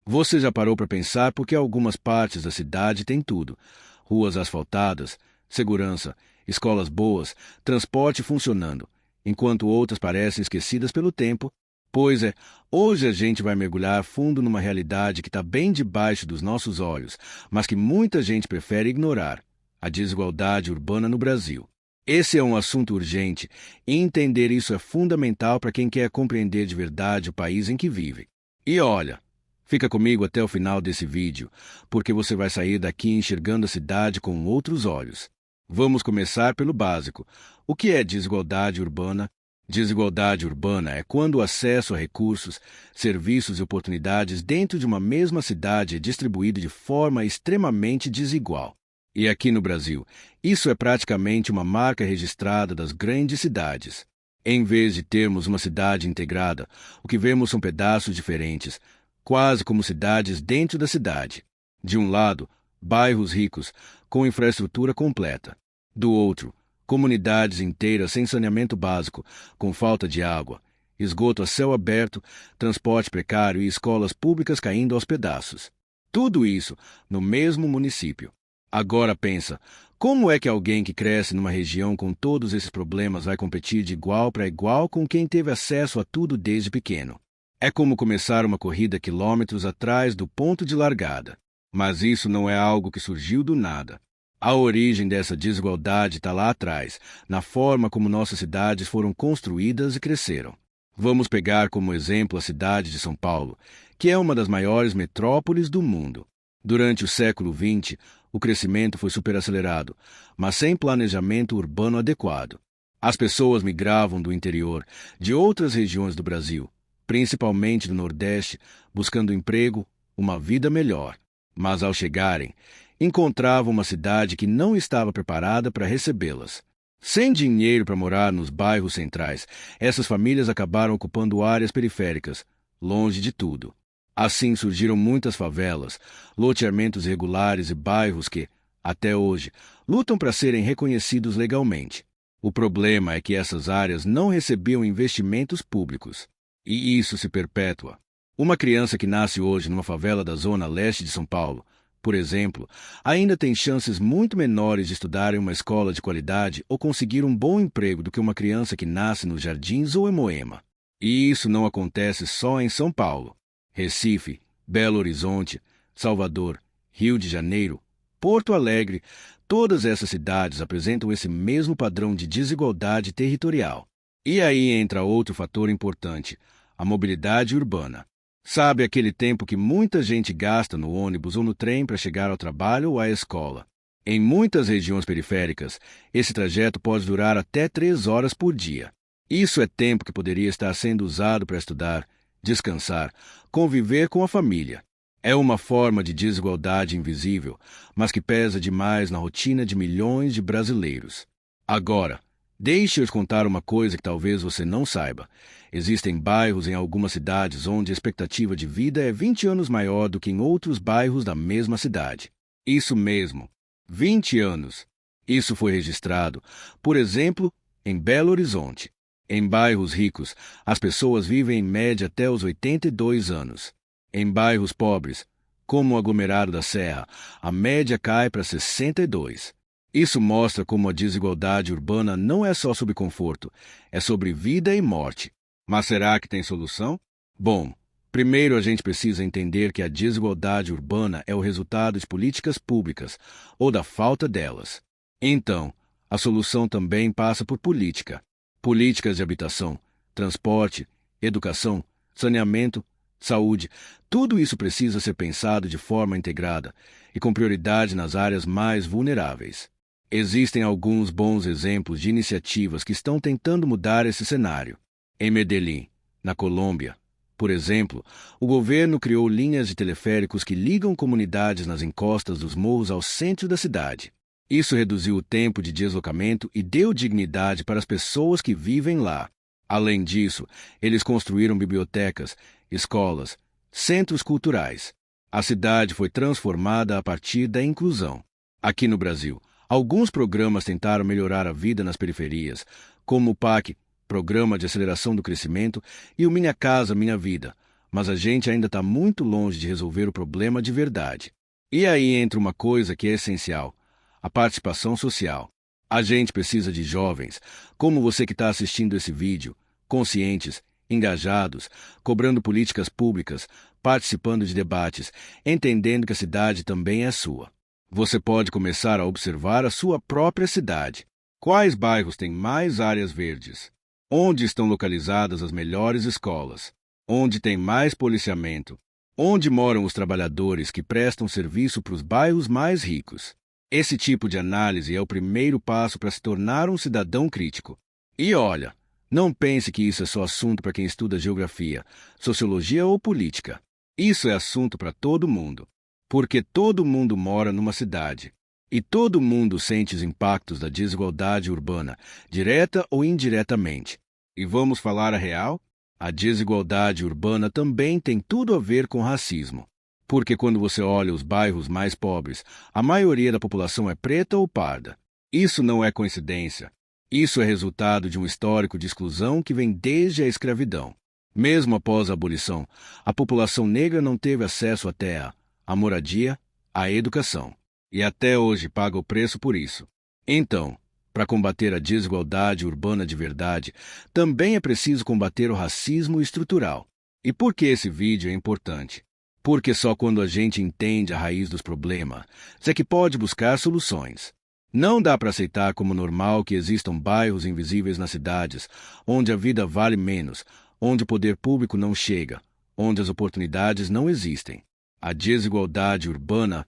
Você já parou para pensar por que algumas partes da cidade têm tudo? Ruas asfaltadas, segurança, escolas boas, transporte funcionando, enquanto outras parecem esquecidas pelo tempo? Pois é, hoje a gente vai mergulhar fundo numa realidade que está bem debaixo dos nossos olhos, mas que muita gente prefere ignorar: a desigualdade urbana no Brasil. Esse é um assunto urgente, e entender isso é fundamental para quem quer compreender de verdade o país em que vive. E olha, fica comigo até o final desse vídeo, porque você vai sair daqui enxergando a cidade com outros olhos. Vamos começar pelo básico. O que é desigualdade urbana? Desigualdade urbana é quando o acesso a recursos, serviços e oportunidades dentro de uma mesma cidade é distribuído de forma extremamente desigual. E aqui no Brasil, isso é praticamente uma marca registrada das grandes cidades. Em vez de termos uma cidade integrada, o que vemos são pedaços diferentes, quase como cidades dentro da cidade. De um lado, bairros ricos, com infraestrutura completa. Do outro, comunidades inteiras sem saneamento básico, com falta de água, esgoto a céu aberto, transporte precário e escolas públicas caindo aos pedaços. Tudo isso no mesmo município. Agora pensa, como é que alguém que cresce numa região com todos esses problemas vai competir de igual para igual com quem teve acesso a tudo desde pequeno? É como começar uma corrida quilômetros atrás do ponto de largada. Mas isso não é algo que surgiu do nada. A origem dessa desigualdade está lá atrás, na forma como nossas cidades foram construídas e cresceram. Vamos pegar como exemplo a cidade de São Paulo, que é uma das maiores metrópoles do mundo. Durante o século XX, o crescimento foi superacelerado, mas sem planejamento urbano adequado. As pessoas migravam do interior, de outras regiões do Brasil, principalmente do Nordeste, buscando emprego, uma vida melhor. Mas ao chegarem, encontravam uma cidade que não estava preparada para recebê-las. Sem dinheiro para morar nos bairros centrais, essas famílias acabaram ocupando áreas periféricas, longe de tudo. Assim surgiram muitas favelas, loteamentos irregulares e bairros que, até hoje, lutam para serem reconhecidos legalmente. O problema é que essas áreas não recebiam investimentos públicos. E isso se perpetua. Uma criança que nasce hoje numa favela da zona leste de São Paulo, por exemplo, ainda tem chances muito menores de estudar em uma escola de qualidade ou conseguir um bom emprego do que uma criança que nasce nos Jardins ou em Moema. E isso não acontece só em São Paulo. Recife, Belo Horizonte, Salvador, Rio de Janeiro, Porto Alegre, todas essas cidades apresentam esse mesmo padrão de desigualdade territorial. E aí entra outro fator importante: a mobilidade urbana. Sabe aquele tempo que muita gente gasta no ônibus ou no trem para chegar ao trabalho ou à escola? Em muitas regiões periféricas, esse trajeto pode durar até 3 horas por dia. Isso é tempo que poderia estar sendo usado para estudar, descansar, conviver com a família. É uma forma de desigualdade invisível, mas que pesa demais na rotina de milhões de brasileiros. Agora, deixe eu te contar uma coisa que talvez você não saiba. Existem bairros em algumas cidades onde a expectativa de vida é 20 anos maior do que em outros bairros da mesma cidade. Isso mesmo, 20 anos. Isso foi registrado, por exemplo, em Belo Horizonte. Em bairros ricos, as pessoas vivem em média até os 82 anos. Em bairros pobres, como o aglomerado da Serra, a média cai para 62. Isso mostra como a desigualdade urbana não é só sobre conforto, é sobre vida e morte. Mas será que tem solução? Bom, primeiro a gente precisa entender que a desigualdade urbana é o resultado de políticas públicas, ou da falta delas. Então, a solução também passa por política. Políticas de habitação, transporte, educação, saneamento, saúde, tudo isso precisa ser pensado de forma integrada e com prioridade nas áreas mais vulneráveis. Existem alguns bons exemplos de iniciativas que estão tentando mudar esse cenário. Em Medellín, na Colômbia, por exemplo, o governo criou linhas de teleféricos que ligam comunidades nas encostas dos morros ao centro da cidade. Isso reduziu o tempo de deslocamento e deu dignidade para as pessoas que vivem lá. Além disso, eles construíram bibliotecas, escolas, centros culturais. A cidade foi transformada a partir da inclusão. Aqui no Brasil, alguns programas tentaram melhorar a vida nas periferias, como o PAC, Programa de Aceleração do Crescimento, e o Minha Casa Minha Vida, mas a gente ainda está muito longe de resolver o problema de verdade. E aí entra uma coisa que é essencial: a participação social. A gente precisa de jovens, como você que está assistindo esse vídeo, conscientes, engajados, cobrando políticas públicas, participando de debates, entendendo que a cidade também é sua. Você pode começar a observar a sua própria cidade. Quais bairros têm mais áreas verdes? Onde estão localizadas as melhores escolas? Onde tem mais policiamento? Onde moram os trabalhadores que prestam serviço para os bairros mais ricos? Esse tipo de análise é o primeiro passo para se tornar um cidadão crítico. E olha, não pense que isso é só assunto para quem estuda geografia, sociologia ou política. Isso é assunto para todo mundo. Porque todo mundo mora numa cidade. E todo mundo sente os impactos da desigualdade urbana, direta ou indiretamente. E vamos falar a real? A desigualdade urbana também tem tudo a ver com racismo. Porque quando você olha os bairros mais pobres, a maioria da população é preta ou parda. Isso não é coincidência. Isso é resultado de um histórico de exclusão que vem desde a escravidão. Mesmo após a abolição, a população negra não teve acesso à terra, à moradia, à educação. E até hoje paga o preço por isso. Então, para combater a desigualdade urbana de verdade, também é preciso combater o racismo estrutural. E por que esse vídeo é importante? Porque só quando a gente entende a raiz dos problemas é que pode buscar soluções. Não dá para aceitar como normal que existam bairros invisíveis nas cidades, onde a vida vale menos, onde o poder público não chega, onde as oportunidades não existem. A desigualdade urbana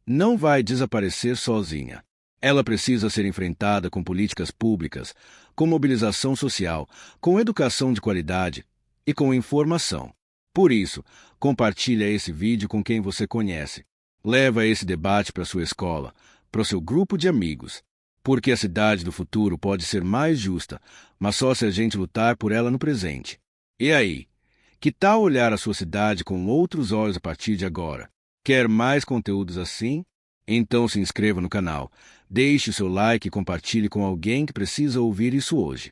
não vai desaparecer sozinha. Ela precisa ser enfrentada com políticas públicas, com mobilização social, com educação de qualidade e com informação. Por isso, compartilha esse vídeo com quem você conhece. Leva esse debate para sua escola, para o seu grupo de amigos. Porque a cidade do futuro pode ser mais justa, mas só se a gente lutar por ela no presente. E aí? Que tal olhar a sua cidade com outros olhos a partir de agora? Quer mais conteúdos assim? Então se inscreva no canal, deixe o seu like e compartilhe com alguém que precisa ouvir isso hoje.